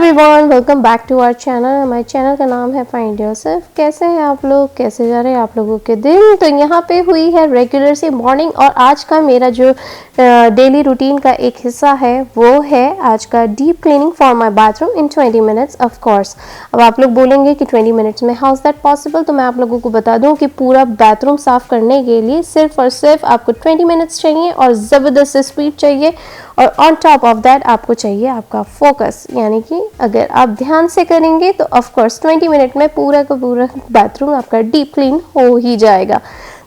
Everyone, welcome back to our channel. हमारे channel का नाम है फाइंड योरसेल्फ। कैसे हैं आप लोग, कैसे जा रहे हैं आप लोगों के दिन। तो यहाँ पे हुई है रेगुलर से मॉर्निंग, और आज का मेरा जो डेली रूटीन का एक हिस्सा है वो है आज का deep cleaning for my bathroom in 20 minutes of course. अब आप लोग बोलेंगे कि 20 मिनट्स में हाउ इज दैट पॉसिबल। तो मैं आप लोगों को बता दूं कि पूरा बाथरूम साफ करने के लिए सिर्फ और सिर्फ आपको 20 मिनट्स चाहिए और ज़बरदस्त स्पीड चाहिए, और ऑन टॉप ऑफ दैट आपको चाहिए आपका फोकस। यानी कि अगर आप ध्यान से करेंगे तो ऑफ कोर्स 20 मिनट में पूरा का पूरा बाथरूम आपका डीप क्लीन हो ही जाएगा।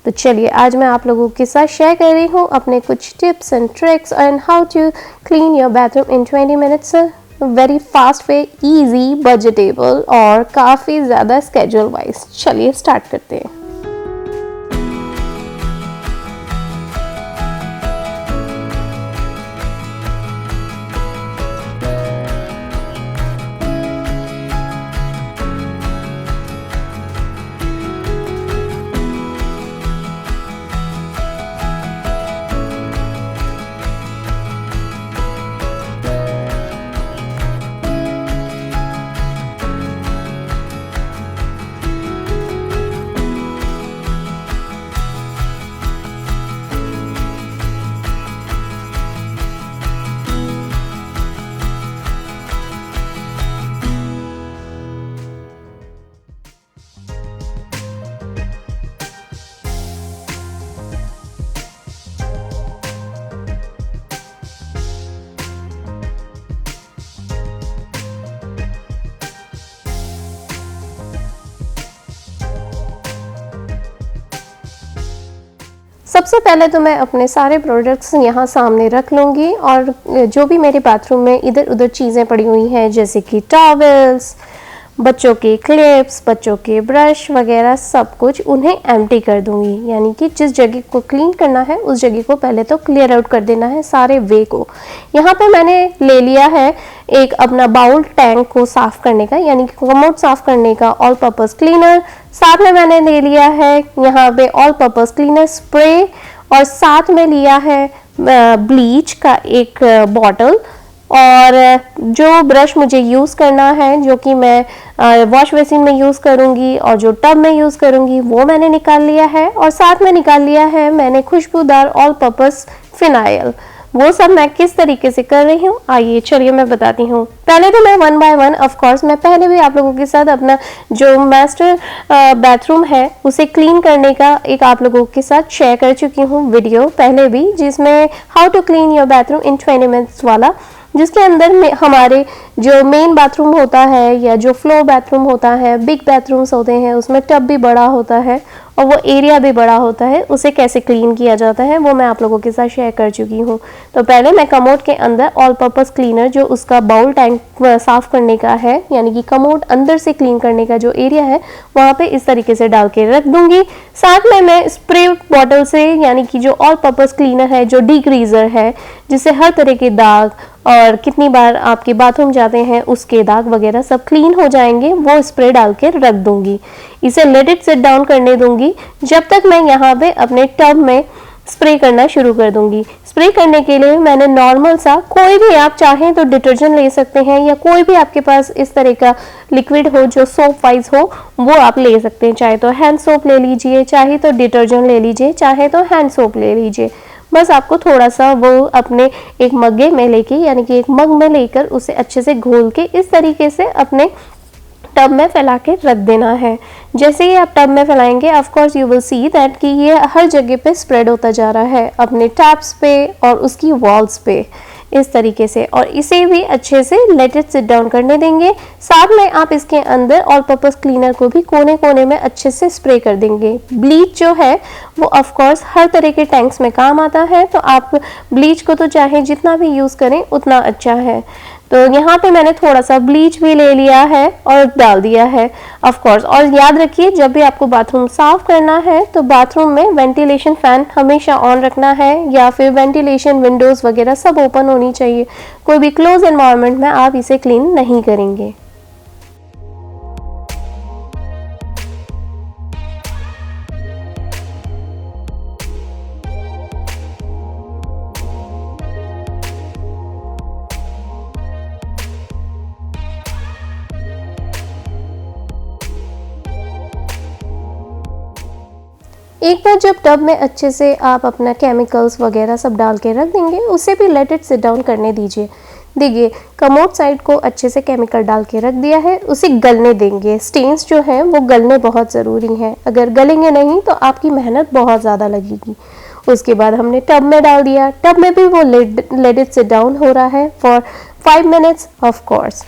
तो चलिए आज मैं आप लोगों के साथ शेयर कर रही हूँ अपने कुछ tips and tricks and how to clean your bathroom in 20 minutes. Very fast way, easy, budgetable और काफ़ी ज़्यादा स्केड्यूल वाइज। चलिए स्टार्ट करते हैं। सबसे पहले तो मैं अपने सारे प्रोडक्ट्स यहाँ सामने रख लूँगी, और जो भी मेरे बाथरूम में इधर उधर चीज़ें पड़ी हुई हैं जैसे कि टॉवल्स, बच्चों के क्लिप्स, बच्चों के ब्रश वगैरह सब कुछ उन्हें एम्प्टी कर दूँगी। यानी कि जिस जगह को क्लीन करना है उस जगह को पहले तो क्लियर आउट कर देना है, सारे वे को। यहाँ पे मैंने ले लिया है एक अपना बाउल टैंक को साफ़ करने का, यानी कि कमोड साफ़ करने का ऑल पर्पज़ क्लीनर। साथ में मैंने ले लिया है यहाँ पे ऑल पर्पज़ क्लीनर स्प्रे, और साथ में लिया है ब्लीच का एक बॉटल। और जो ब्रश मुझे यूज़ करना है, जो कि मैं वॉश बेसिन में यूज़ करूँगी और जो टब में यूज़ करूँगी, वो मैंने निकाल लिया है। और साथ में निकाल लिया है मैंने खुशबूदार ऑल पर्पज़ फिनाइल। वो सब मैं किस तरीके से कर रही हूँ आइए चलिए मैं बताती हूँ। पहले तो मैं one by one, of course मैं पहले भी आप लोगों के साथ अपना जो मास्टर बाथरूम है उसे क्लीन करने का एक आप लोगों के साथ शेयर कर चुकी हूँ वीडियो पहले भी, जिसमें how to clean your bathroom in 20 minutes वाला, जिसके अंदर में हमारे जो मेन बाथरूम होता है या जो फ्लोर बाथरूम होता है, बिग बाथरूम्स होते हैं, उसमें टब भी बड़ा होता है और वो एरिया भी बड़ा होता है, उसे कैसे क्लीन किया जाता है वो मैं आप लोगों के साथ शेयर कर चुकी हूँ। तो पहले मैं कमोड के अंदर ऑल पर्पज़ क्लीनर जो उसका बाउल टैंक साफ़ करने का है, यानी कि कमोड अंदर से क्लीन करने का जो एरिया है वहाँ पे इस तरीके से डाल के रख दूँगी। साथ में मैं स्प्रे बॉटल से, यानी कि जो ऑल पर्पज़ क्लीनर है, जो डिग्रीज़र है, जिससे हर तरह के दाग और कितनी बार आपके बाथरूम जाते हैं उसके दाग वगैरह सब क्लीन हो जाएंगे, वो स्प्रे डाल के रख दूँगी। इसे लेट इट सेट डाउन करने दूंगी जब तक मैं यहाँ पे अपने टब में स्प्रे करना शुरू कर दूंगी। स्प्रे करने के लिए मैंने नॉर्मल सा, कोई भी आप चाहें तो डिटर्जेंट ले सकते हैं, या कोई भी आपके पास इस तरह का लिक्विड हो जो सोप वाइज हो वो आप ले सकते हैं। चाहे तो हैंड सोप ले लीजिए, चाहे तो डिटर्जेंट ले लीजिए, चाहे तो हैंड सोप ले लीजिए। बस आपको थोड़ा सा वो अपने एक मग्गे में लेके, यानी कि एक मग में लेकर उसे अच्छे से घोल के इस तरीके से अपने टब में फैला के रख देना है। जैसे ही आप टब में फैलाएंगे of course you will see that कि ये हर जगह पे स्प्रेड होता जा रहा है, अपने टैप्स पे और उसकी वॉल्स पे इस तरीके से, और इसे भी अच्छे से लेट इट सिट डाउन करने देंगे। साथ में आप इसके अंदर ऑल पर्पज़ क्लीनर को भी कोने कोने में अच्छे से स्प्रे कर देंगे। ब्लीच जो है वो ऑफ कोर्स हर तरह के टैंक्स में काम आता है, तो आप ब्लीच को तो चाहे जितना भी यूज़ करें उतना अच्छा है। तो यहाँ पे मैंने थोड़ा सा ब्लीच भी ले लिया है और डाल दिया है ऑफ कोर्स। और याद रखिए जब भी आपको बाथरूम साफ करना है तो बाथरूम में वेंटिलेशन फैन हमेशा ऑन रखना है, या फिर वेंटिलेशन विंडोज़ वगैरह सब ओपन होनी चाहिए। कोई भी क्लोज एनवायरनमेंट में आप इसे क्लीन नहीं करेंगे। एक बार जब टब में अच्छे से आप अपना केमिकल्स वगैरह सब डाल के रख देंगे, उसे भी लेट इट सिट डाउन करने दीजिए। देखिए कमोड साइड को अच्छे से केमिकल डाल के रख दिया है, उसे गलने देंगे। स्टेन्स जो हैं वो गलने बहुत ज़रूरी हैं, अगर गलेंगे नहीं तो आपकी मेहनत बहुत ज़्यादा लगेगी। उसके बाद हमने टब में डाल दिया, टब में भी वो लेट इट सिट डाउन हो रहा है for 5 minutes. Of course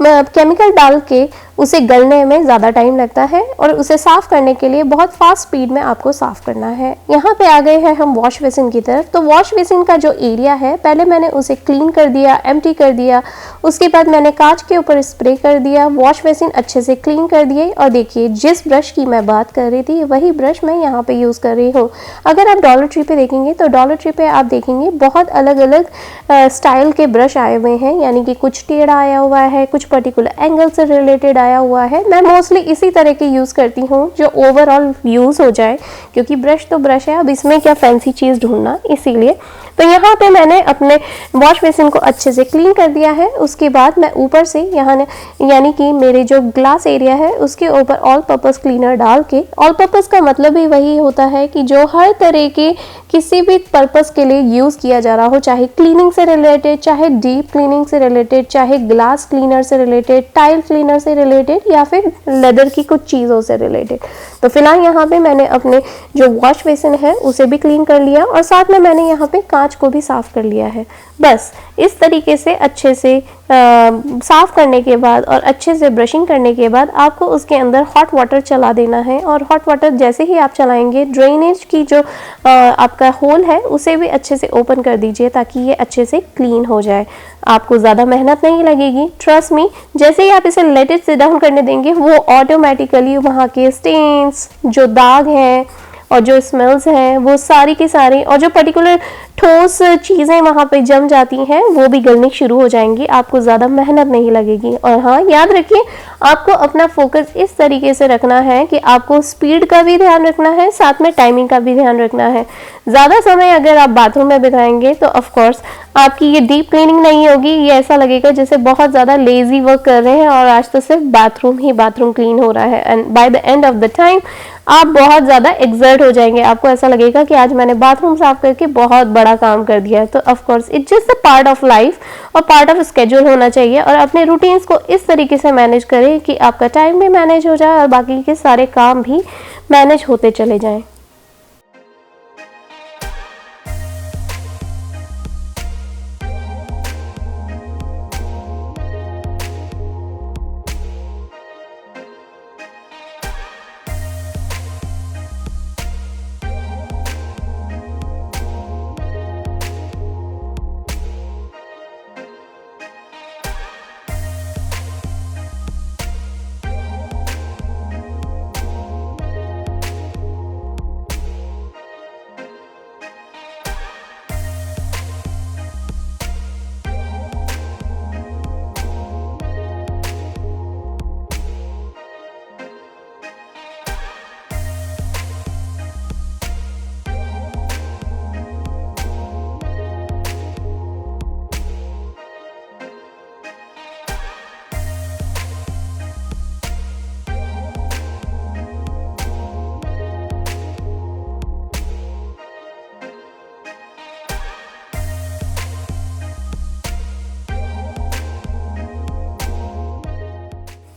chemical डाल के उसे गलने में ज़्यादा टाइम लगता है और उसे साफ़ करने के लिए बहुत फास्ट स्पीड में आपको साफ़ करना है। यहाँ पे आ गए हैं हम वॉश बेसिन की तरफ। तो वॉश बेसिन का जो एरिया है, पहले मैंने उसे क्लीन कर दिया, एम्प्टी कर दिया। उसके बाद मैंने कांच के ऊपर स्प्रे कर दिया, वॉश बेसिन अच्छे से क्लीन कर दिए। और देखिए जिस ब्रश की मैं बात कर रही थी वही ब्रश मैं यहाँ पे यूज़ कर रही हूँ। अगर आप डॉलर ट्री पे देखेंगे तो डॉलर ट्री पे आप देखेंगे बहुत अलग अलग स्टाइल के ब्रश आए हुए हैं, यानी कि कुछ टेढ़ा आया हुआ है, कुछ पर्टिकुलर एंगल से रिलेटेड आया हुआ है। मैं मोस्टली इसी तरह के यूज़ करती हूँ जो ओवरऑल यूज़ हो जाए, क्योंकि ब्रश तो ब्रश है, अब इसमें क्या फैंसी चीज़ ढूंढना, इसीलिए। तो यहाँ पे मैंने अपने वॉश बेसिन को अच्छे से क्लीन कर दिया है। उसके बाद मैं ऊपर से यहाँ यानी कि मेरे जो ग्लास एरिया है उसके ऊपर ऑल पर्पस क्लीनर डाल के, ऑल पर्पस का मतलब ही वही होता है कि जो हर तरह के किसी भी पर्पस के लिए यूज़ किया जा रहा हो, चाहे क्लीनिंग से रिलेटेड, चाहे डीप क्लीनिंग से रिलेटेड, चाहे ग्लास क्लीनर से रिलेटेड, टाइल क्लीनर से रिलेटेड, या फिर लेदर की कुछ चीज़ों से रिलेटेड। तो फिलहाल यहाँ पे मैंने अपने जो वॉश बेसिन है उसे भी क्लीन कर लिया और साथ में मैंने यहाँ पे कांच को भी साफ़ कर लिया है। बस इस तरीके से अच्छे से साफ़ करने के बाद और अच्छे से ब्रशिंग करने के बाद आपको उसके अंदर हॉट वाटर चला देना है। और हॉट वाटर जैसे ही आप चलाएंगे, ड्रेनेज की जो आपका होल है उसे भी अच्छे से ओपन कर दीजिए ताकि ये अच्छे से क्लीन हो जाए। आपको ज़्यादा मेहनत नहीं लगेगी, ट्रस्ट मी। जैसे ही आप इसे लेट इट सिट डाउन करने देंगे, वो ऑटोमेटिकली वहाँ के स्टेन्स, जो दाग हैं और जो स्मेल्स हैं, वो सारी की सारी, और जो पर्टिकुलर ठोस चीज़ें वहाँ पे जम जाती हैं, वो भी गलनी शुरू हो जाएंगी। आपको ज़्यादा मेहनत नहीं लगेगी। और हाँ, याद रखिए आपको अपना फोकस इस तरीके से रखना है कि आपको स्पीड का भी ध्यान रखना है, साथ में टाइमिंग का भी ध्यान रखना है। ज़्यादा समय अगर आप बाथरूम में बिताएंगे तो ऑफ कोर्स आपकी ये डीप क्लीनिंग नहीं होगी, ये ऐसा लगेगा जैसे बहुत ज़्यादा लेजी वर्क कर रहे हैं और आज तो सिर्फ बाथरूम क्लीन हो रहा है। And by the end of the time आप बहुत ज़्यादा एक्सर्ट हो जाएंगे, आपको ऐसा लगेगा कि आज मैंने बाथरूम साफ करके बहुत बड़ा काम कर दिया। तो of course it's just a part of life और पार्ट ऑफ स्केड्यूल होना चाहिए। और अपने रूटीन्स को इस तरीके से मैनेज करें कि आपका टाइम भी मैनेज हो जाए और बाकी के सारे काम भी मैनेज होते चले जाएं।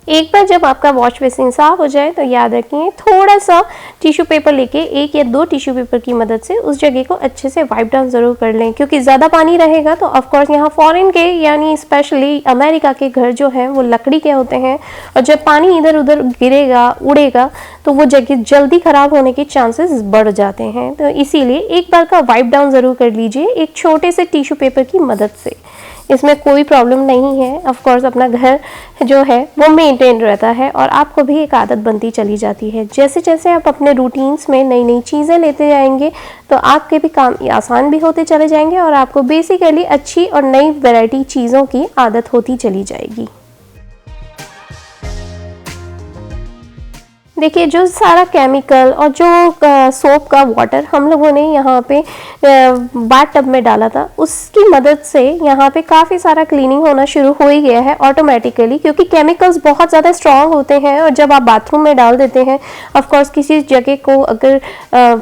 एक बार जब आपका वॉश बेसिन साफ हो जाए तो याद रखिए थोड़ा सा टिश्यू पेपर लेके 1 या 2 टिश्यू पेपर की मदद से उस जगह को अच्छे से वाइप डाउन ज़रूर कर लें, क्योंकि ज़्यादा पानी रहेगा तो ऑफ कोर्स यहाँ फॉरेन के यानी स्पेशली अमेरिका के घर जो हैं वो लकड़ी के होते हैं और जब पानी इधर उधर गिरेगा, उड़ेगा, तो वो जगह जल्दी ख़राब होने के चांसेस बढ़ जाते हैं। तो इसीलिए एक बार का वाइप डाउन ज़रूर कर लीजिए एक छोटे से टिश्यू पेपर की मदद से। इसमें कोई प्रॉब्लम नहीं है। ऑफ कोर्स अपना घर जो है वो मेंटेन रहता है और आपको भी एक आदत बनती चली जाती है। जैसे जैसे आप अपने रूटीन्स में नई नई चीज़ें लेते जाएंगे तो आपके भी काम आसान भी होते चले जाएंगे और आपको बेसिकली अच्छी और नई वैरायटी चीज़ों की आदत होती चली जाएगी। देखिए जो सारा केमिकल और जो सोप का वाटर हम लोगों ने यहाँ पे बाथ टब में डाला था, उसकी मदद से यहाँ पे काफ़ी सारा क्लीनिंग होना शुरू हो ही गया है ऑटोमेटिकली, क्योंकि केमिकल्स बहुत ज़्यादा स्ट्रांग होते हैं और जब आप बाथरूम में डाल देते हैं, ऑफ कोर्स किसी जगह को अगर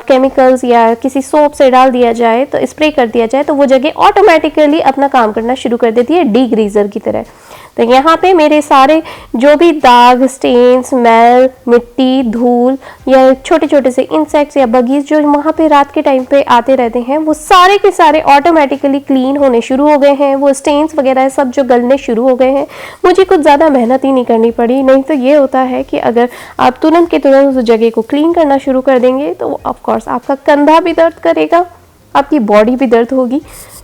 केमिकल्स या किसी सोप से डाल दिया जाए तो स्प्रे कर दिया जाए तो वो जगह ऑटोमेटिकली अपना काम करना शुरू कर देती है डीग्रीजर की तरह। तो यहाँ पे मेरे सारे जो भी दाग, स्टेन, स्मेल, मिट्टी, धूल या छोटे छोटे से इंसेक्ट्स या बगीज जो वहाँ पे रात के टाइम पे आते रहते हैं, वो सारे के सारे ऑटोमेटिकली क्लीन होने शुरू हो गए हैं। वो स्टेन्स वगैरह सब जो गलने शुरू हो गए हैं, मुझे कुछ ज़्यादा मेहनत ही नहीं करनी पड़ी। नहीं तो ये होता है कि अगर आप तुरंत के तुरंत उस जगह को क्लीन करना शुरू कर देंगे तो ऑफकोर्स आपका कंधा भी दर्द करेगा, आपकी बॉडी भी दर्द होगी।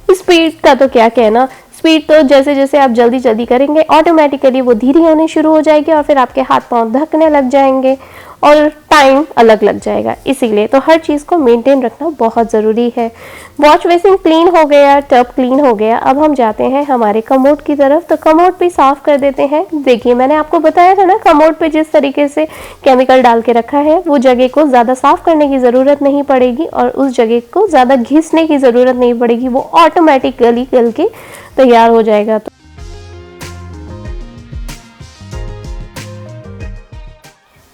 स्पीड का तो क्या कहना, स्पीड तो जैसे जैसे आप जल्दी जल्दी करेंगे ऑटोमेटिकली वो धीरे होने शुरू हो जाएगी और फिर आपके हाथ पांव धकने लग जाएंगे और टाइम अलग लग जाएगा। इसीलिए तो हर चीज़ को मेंटेन रखना बहुत ज़रूरी है। वॉश बेसिन क्लीन हो गया, टब क्लीन हो गया, अब हम जाते हैं हमारे कमोड की तरफ। तो कमोड भी साफ़ कर देते हैं। देखिए मैंने आपको बताया था ना, कमोड पे जिस तरीके से केमिकल डाल के रखा है वो जगह को ज़्यादा साफ़ करने की ज़रूरत नहीं पड़ेगी और उस जगह को ज़्यादा घिसने की ज़रूरत नहीं पड़ेगी, वो ऑटोमेटिकली गल के तैयार हो जाएगा। तो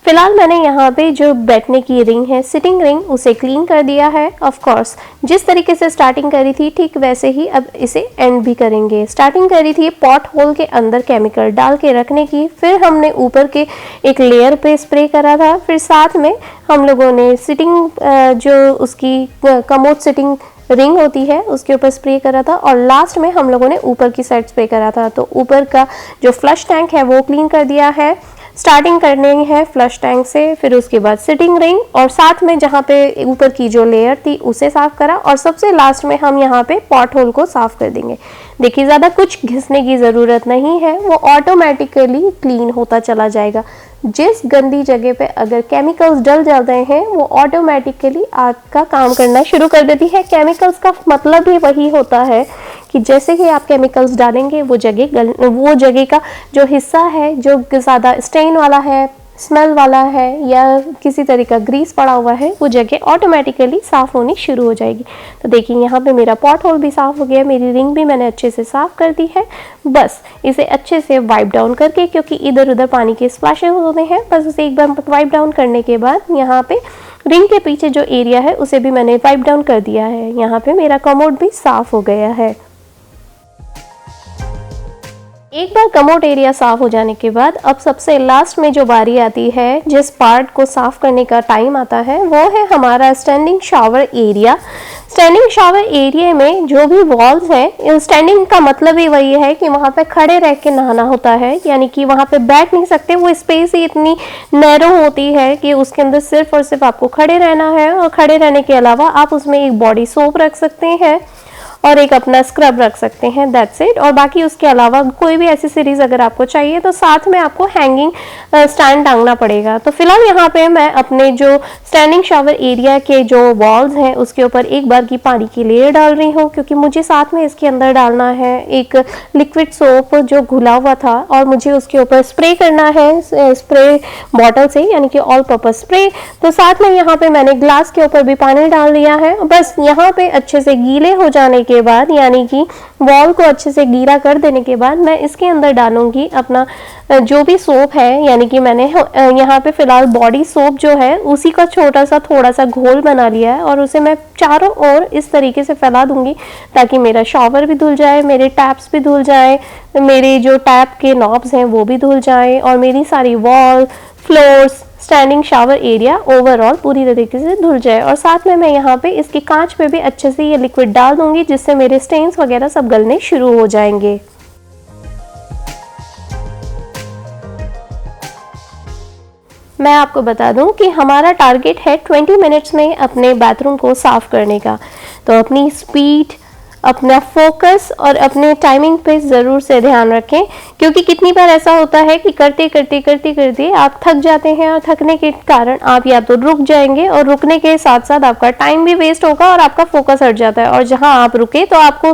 फिलहाल मैंने यहाँ पे जो बैठने की रिंग है, सिटिंग रिंग, उसे क्लीन कर दिया है। ऑफ कोर्स जिस तरीके से स्टार्टिंग करी थी ठीक वैसे ही अब इसे एंड भी करेंगे। स्टार्टिंग करी थी पॉट होल के अंदर केमिकल डाल के रखने की, फिर हमने ऊपर के एक लेयर पे स्प्रे करा था, फिर साथ में हम लोगों ने सिटिंग जो उसकी कमोड सिटिंग रिंग होती है उसके ऊपर स्प्रे करा था और लास्ट में हम लोगों ने ऊपर की साइड स्प्रे करा था। तो ऊपर का जो फ्लश टैंक है वो क्लीन कर दिया है। स्टार्टिंग करनी है फ्लश टैंक से, फिर उसके बाद सिटिंग रिंग और साथ में जहाँ पे ऊपर की जो लेयर थी उसे साफ करा और सबसे लास्ट में हम यहाँ पे पॉट होल को साफ कर देंगे। देखिए ज़्यादा कुछ घिसने की ज़रूरत नहीं है, वो ऑटोमेटिकली क्लीन होता चला जाएगा। जिस गंदी जगह पे अगर केमिकल्स डल जाते हैं वो ऑटोमेटिकली आपका काम करना शुरू कर देती है। केमिकल्स का मतलब ही वही होता है कि जैसे ही आप केमिकल्स डालेंगे वो जगह का जो हिस्सा है जो ज़्यादा स्टेन वाला है, स्मेल वाला है या किसी तरह का ग्रीस पड़ा हुआ है, वो जगह ऑटोमेटिकली साफ़ होनी शुरू हो जाएगी। तो देखिए यहाँ पे मेरा पॉट होल भी साफ़ हो गया, मेरी रिंग भी मैंने अच्छे से साफ़ कर दी है। बस इसे अच्छे से वाइप डाउन करके, क्योंकि इधर उधर पानी के स्प्लैशेस होते हैं, बस उसे एक बार वाइप डाउन करने के बाद यहाँ पे रिंग के पीछे जो एरिया है उसे भी मैंने वाइप डाउन कर दिया है। यहाँ पे मेरा कमोड भी साफ़ हो गया है। एक बार कमोड एरिया साफ हो जाने के बाद अब सबसे लास्ट में जो बारी आती है, जिस पार्ट को साफ करने का टाइम आता है, वो है हमारा standing shower area. Standing shower area में जो भी वॉल्स हैं, स्टैंडिंग का मतलब ही वही है कि वहाँ पे खड़े रह के नहाना होता है, यानी कि वहाँ पे बैठ नहीं सकते। वो स्पेस ही इतनी नैरो होती है कि उसके अंदर सिर्फ और सिर्फ आपको खड़े रहना है और खड़े रहने के अलावा आप उसमें एक बॉडी सोप रख सकते हैं और एक अपना स्क्रब रख सकते हैं, दैट्स इट। और बाकी उसके अलावा कोई भी एसेसरीज अगर आपको चाहिए तो साथ में आपको हैंगिंग स्टैंड टांगना पड़ेगा। तो फिलहाल यहाँ पे मैं अपने जो स्टैंडिंग शावर एरिया के जो वॉल्स हैं उसके ऊपर एक बार की पानी की लेयर डाल रही हूँ, क्योंकि मुझे साथ में इसके अंदर डालना है एक लिक्विड सोप जो घुला हुआ था और मुझे उसके ऊपर स्प्रे करना है स्प्रे बॉटल से, यानी कि ऑल पर्पस स्प्रे। तो साथ में यहाँ पे मैंने ग्लास के ऊपर भी पानी डाल दिया है। बस यहाँ पे अच्छे से गीले हो जाने के बाद, यानी कि वॉल को अच्छे से गीला कर देने के बाद, मैं इसके अंदर डालूंगी अपना जो भी सोप है, यानी कि मैंने यहाँ पे फिलहाल बॉडी सोप जो है उसी का थोड़ा सा घोल बना लिया है और उसे मैं चारों ओर इस तरीके से फैला दूंगी ताकि मेरा शॉवर भी धुल जाए, मेरे टैप्स भी धुल जाए, मेरे जो टैप के नॉब्स हैं वो भी धुल जाए और मेरी सारी wall, floors, standing shower area overall पूरी तरीके से धुल जाए। और साथ में मैं यहाँ पे इसकी कांच पे भी अच्छे से ये लिक्विड डाल दूंगी, जिससे मेरे स्टेन्स वगैरह सब गलने शुरू हो जाएंगे। मैं आपको बता दूं कि हमारा टारगेट है 20 मिनट्स में अपने बाथरूम को साफ़ करने का। तो अपनी स्पीड, अपना फोकस और अपने टाइमिंग पे ज़रूर से ध्यान रखें, क्योंकि कितनी बार ऐसा होता है कि करते करते करते करते आप थक जाते हैं और थकने के कारण आप या तो रुक जाएंगे और रुकने के साथ साथ आपका टाइम भी वेस्ट होगा और आपका फोकस हट जाता है। और जहां आप रुके तो आपको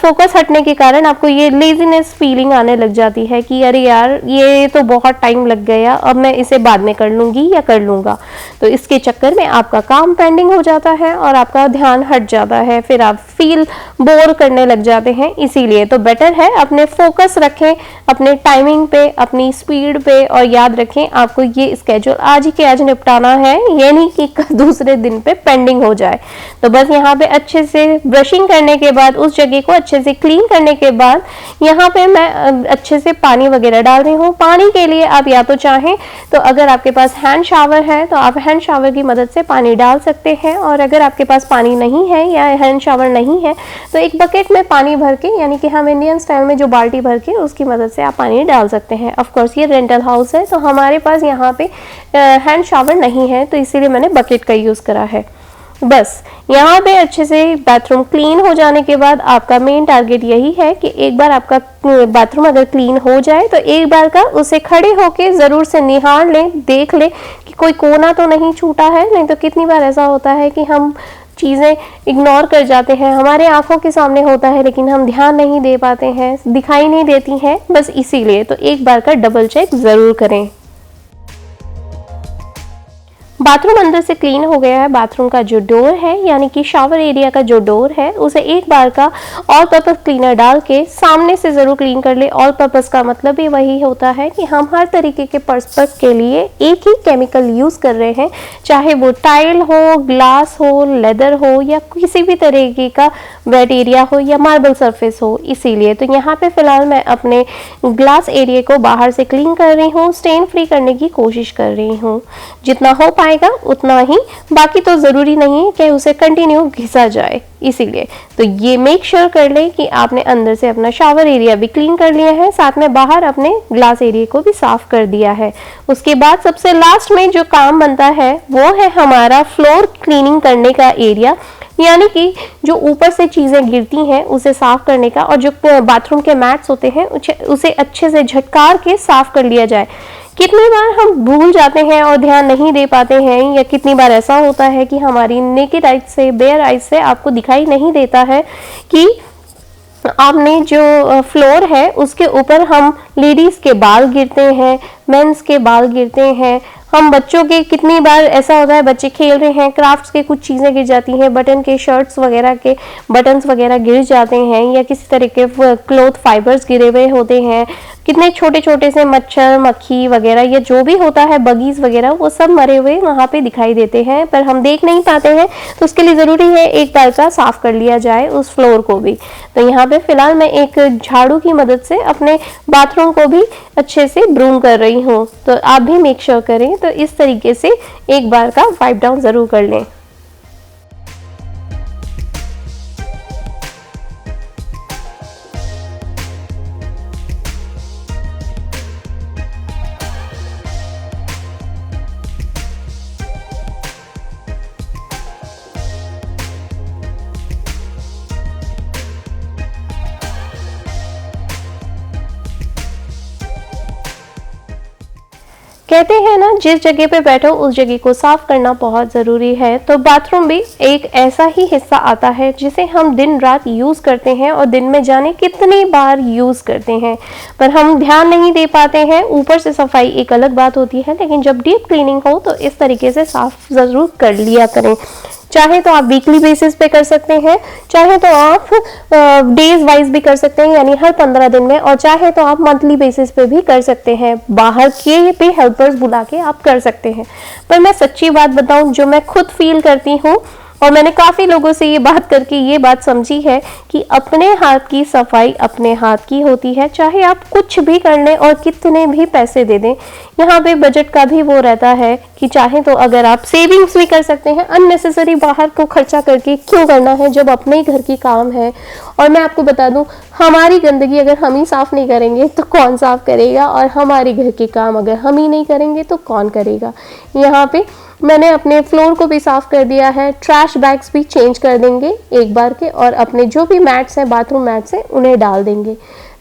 फोकस हटने के कारण आपको ये लेजीनेस फीलिंग आने लग जाती है कि अरे यार ये तो बहुत टाइम लग गया, अब मैं इसे बाद में कर लूँगी या कर लूँगा। तो इसके चक्कर में आपका काम पेंडिंग हो जाता है और आपका ध्यान हट जाता है, फिर आप फील बोर करने लग जाते हैं। इसीलिए तो बेटर है अपने फोकस रखें अपने टाइमिंग पे, अपनी स्पीड पे, और याद रखें आपको ये स्केड्यूल आज ही के आज निपटाना है, ये नहीं कि दूसरे दिन पे पेंडिंग हो जाए। तो बस यहाँ पे अच्छे से ब्रशिंग करने के बाद, उस जगह को अच्छे से क्लीन करने के बाद यहाँ पे मैं अच्छे से पानी वगैरह डाल रही हूँ। पानी के लिए आप या तो चाहें तो अगर आपके पास हैंड शावर है तो आप हैंड शावर की मदद से पानी डाल सकते हैं, और अगर आपके पास पानी नहीं है या हैंड शावर नहीं है तो एक बकेट में पानी भर के, यानी कि हम इंडियन स्टाइल में जो बाल्टी भर के उसकी मदद से आप पानी डाल सकते हैं। ऑफ कोर्स ये रेंटल हाउस है तो हमारे पास यहाँ पे हैंड शावर नहीं है, तो इसीलिए मैंने बकेट का यूज़ करा है। बस यहाँ पे अच्छे से बाथरूम क्लीन हो जाने के बाद आपका मेन टारगेट यही है कि एक बार आपका बाथरूम अगर क्लीन हो जाए तो एक बार का उसे खड़े होके ज़रूर से निहार लें, देख लें कि कोई कोना तो नहीं छूटा है। नहीं तो कितनी बार ऐसा होता है कि हम चीज़ें इग्नोर कर जाते हैं, हमारे आंखों के सामने होता है लेकिन हम ध्यान नहीं दे पाते हैं, दिखाई नहीं देती हैं। बस इसीलिए तो एक बार का डबल चेक ज़रूर करें। बाथरूम अंदर से क्लीन हो गया है। बाथरूम का जो डोर है, यानी कि शावर एरिया का जो डोर है, उसे एक बार का ऑल पर्पस क्लीनर डाल के सामने से ज़रूर क्लीन कर ले। ऑल पर्पस का मतलब ही वही होता है कि हम हर तरीके के पर्पस के लिए एक ही केमिकल यूज़ कर रहे हैं, चाहे वो टाइल हो, ग्लास हो, लेदर हो, या किसी भी तरीके का वेट एरिया हो या मार्बल सरफेस हो। इसीलिए तो यहाँ पे फ़िलहाल मैं अपने ग्लास एरिया को बाहर से क्लीन कर रही हूँ, स्टेन फ्री करने की कोशिश कर रही हूँ जितना हो पाएगा उतना ही। बाकी तो ज़रूरी नहीं है कि उसे कंटिन्यू घिसा जाए, इसीलिए तो ये मेक श्योर कर लें कि आपने अंदर से अपना शावर एरिया भी क्लीन कर लिया है, साथ में बाहर अपने ग्लास एरिया को भी साफ कर दिया है। उसके बाद सबसे लास्ट में जो काम बनता है वो है हमारा फ्लोर क्लीनिंग करने का एरिया, यानी कि जो ऊपर से चीज़ें गिरती हैं उसे साफ करने का, और जो बाथरूम के मैट्स होते हैं उसे अच्छे से झटकार के साफ कर लिया जाए। कितनी बार हम भूल जाते हैं और ध्यान नहीं दे पाते हैं, या कितनी बार ऐसा होता है कि हमारी नेकेड आइज से, बेयर आइज से आपको दिखाई नहीं देता है कि आपने जो फ्लोर है उसके ऊपर हम लेडीज़ के बाल गिरते हैं, मेंस के बाल गिरते हैं, हम बच्चों के कितनी बार ऐसा होता है बच्चे खेल रहे हैं, क्राफ्ट्स के कुछ चीज़ें गिर जाती हैं, बटन के शर्ट्स वगैरह के बटन्स वगैरह गिर जाते हैं, या किसी तरह के क्लॉथ फाइबर्स गिरे हुए होते हैं, कितने छोटे छोटे से मच्छर मक्खी वगैरह या जो भी होता है बगीज वगैरह, वो सब मरे हुए वहाँ पे दिखाई देते हैं पर हम देख नहीं पाते हैं। तो उसके लिए ज़रूरी है एक बार का साफ कर लिया जाए उस फ्लोर को भी। तो यहाँ पे फिलहाल मैं एक झाड़ू की मदद से अपने बाथरूम को भी अच्छे से ब्रूम कर रही हूँ, तो आप भी मेक श्योर करें तो इस तरीके से एक बार का वाइप डाउन ज़रूर कर लें। कहते हैं ना, जिस जगह पे बैठो उस जगह को साफ करना बहुत ज़रूरी है। तो बाथरूम भी एक ऐसा ही हिस्सा आता है जिसे हम दिन रात यूज़ करते हैं और दिन में जाने कितनी बार यूज़ करते हैं, पर हम ध्यान नहीं दे पाते हैं। ऊपर से सफाई एक अलग बात होती है, लेकिन जब डीप क्लीनिंग हो तो इस तरीके से साफ ज़रूर कर लिया करें। चाहे तो आप वीकली बेसिस पे कर सकते हैं, चाहे तो आप डेज वाइज भी कर सकते हैं, यानी हर 15 दिन में, और चाहे तो आप मंथली बेसिस पे भी कर सकते हैं। बाहर के भी हेल्पर्स बुला के आप कर सकते हैं। पर मैं सच्ची बात बताऊं, जो मैं खुद फील करती हूँ और मैंने काफ़ी लोगों से ये बात करके ये बात समझी है कि अपने हाथ की सफाई अपने हाथ की होती है। चाहे आप कुछ भी कर लें और कितने भी पैसे दे दें, यहाँ पे बजट का भी वो रहता है कि चाहे तो अगर आप सेविंग्स भी कर सकते हैं। अननेसेसरी बाहर को खर्चा करके क्यों करना है जब अपने ही घर की काम है। और मैं आपको बता दूं, हमारी गंदगी अगर हम ही साफ नहीं करेंगे तो कौन साफ करेगा, और हमारे घर के काम अगर हम ही नहीं करेंगे तो कौन करेगा। यहाँ पे मैंने अपने फ्लोर को भी साफ कर दिया है, ट्रैश बैग्स भी चेंज कर देंगे एक बार के, और अपने जो भी मैट्स हैं, बाथरूम मैट्स हैं, उन्हें डाल देंगे।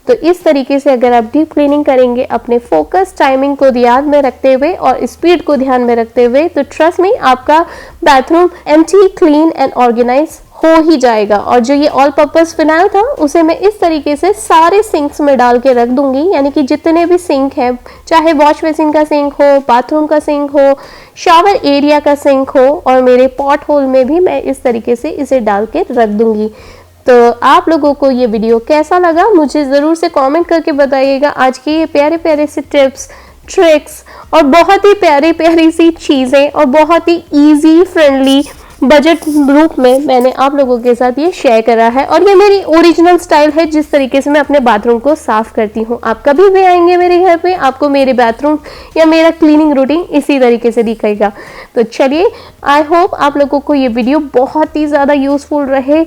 तो इस तरीके से अगर आप डीप क्लीनिंग करेंगे अपने फोकस टाइमिंग को ध्यान में रखते हुए और स्पीड को ध्यान में रखते हुए, तो ट्रस्ट मी आपका bathroom empty, clean and organise हो ही जाएगा। और जो ये ऑल पर्पस फिनाइल था उसे मैं इस तरीके से सारे सिंक्स में डाल के रख दूंगी, यानी कि जितने भी सिंक हैं, चाहे वॉश बेसिन का सिंक हो, बाथरूम का सिंक हो, शावर एरिया का सिंक हो, और मेरे पॉट होल में भी मैं इस तरीके से इसे डाल के रख दूंगी। तो आप लोगों को ये वीडियो कैसा लगा मुझे ज़रूर से कमेंट करके बताइएगा। आज की ये प्यारे प्यारे से टिप्स, ट्रिक्स और बहुत ही प्यारी प्यारी सी चीज़ें और बहुत ही इजी, फ्रेंडली, बजट रूप में मैंने आप लोगों के साथ ये शेयर करा है। और ये मेरी ओरिजिनल स्टाइल है जिस तरीके से मैं अपने बाथरूम को साफ करती हूँ। आप कभी भी आएंगे मेरे घर पे, आपको मेरे बाथरूम या मेरा क्लीनिंग रूटीन इसी तरीके से दिखेगा। तो चलिए, आई होप आप लोगों को ये वीडियो बहुत ही ज़्यादा यूजफुल रहे।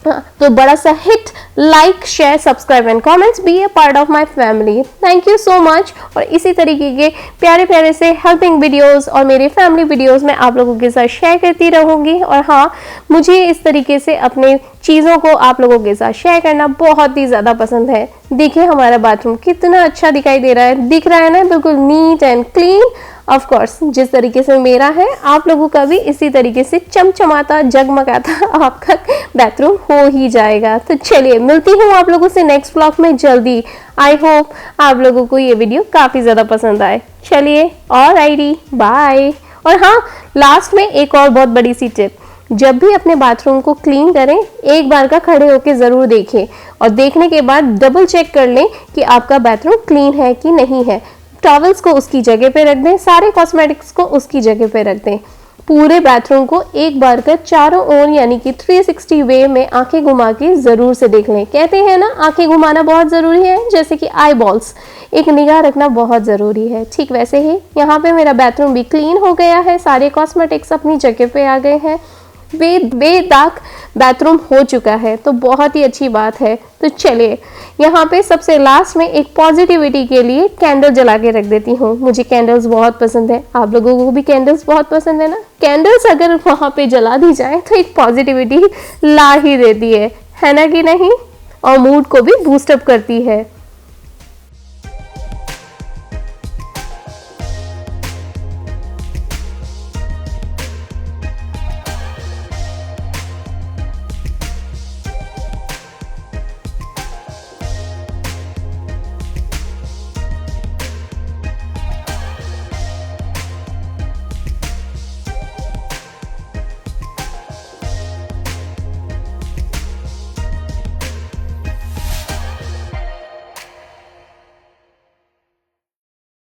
तो बड़ा सा hit, like, share, subscribe and comments, be a part of my family. Thank you so much. और इसी तरीके के प्यारे प्यारे से हेल्पिंग वीडियोस और मेरे फैमिली वीडियोस मैं आप लोगों के साथ शेयर करती रहूंगी। और हाँ, मुझे इस तरीके से अपने चीज़ों को आप लोगों के साथ शेयर करना बहुत ही ज़्यादा पसंद है। देखिए हमारा बाथरूम कितना अच्छा दिखाई दे रहा है, दिख रहा है ना, बिल्कुल neat and clean. Of course जिस तरीके से मेरा है, आप लोगों का भी इसी तरीके से चमचमाता, जगमगाता आपका बाथरूम हो ही जाएगा। तो चलिए, मिलती हूँ आप लोगों से नेक्स्ट व्लॉग में जल्दी। आई होप आप लोगों को ये वीडियो काफ़ी ज़्यादा पसंद आए। चलिए, ऑलराइटी, बाय। और हाँ, लास्ट में एक और बहुत बड़ी सी टिप, जब भी अपने बाथरूम को क्लीन करें, एक बार का खड़े होकर ज़रूर देखें और देखने के बाद डबल चेक कर लें कि आपका बाथरूम क्लीन है कि नहीं है। टॉवल्स को उसकी जगह पे रख दें, सारे कॉस्मेटिक्स को उसकी जगह पे रख दें। पूरे बाथरूम को एक बार का चारों ओर यानी कि 360 वे में आंखें घुमा के ज़रूर से देख लें। कहते हैं ना, आंखें घुमाना बहुत ज़रूरी है, जैसे कि आई बॉल्स, एक निगाह रखना बहुत ज़रूरी है। ठीक वैसे ही यहाँ पे मेरा बाथरूम भी क्लीन हो गया है, सारे कॉस्मेटिक्स अपनी जगह पे आ गए हैं, बेदाग बाथरूम हो चुका है, तो बहुत ही अच्छी बात है। तो चलिए, यहाँ पे सबसे लास्ट में एक पॉजिटिविटी के लिए कैंडल जला के रख देती हूँ। मुझे कैंडल्स बहुत पसंद है, आप लोगों को भी कैंडल्स बहुत पसंद है ना। कैंडल्स अगर वहाँ पे जला दी जाए तो एक पॉजिटिविटी ला ही देती है ना कि नहीं, और मूड को भी बूस्टअप करती है।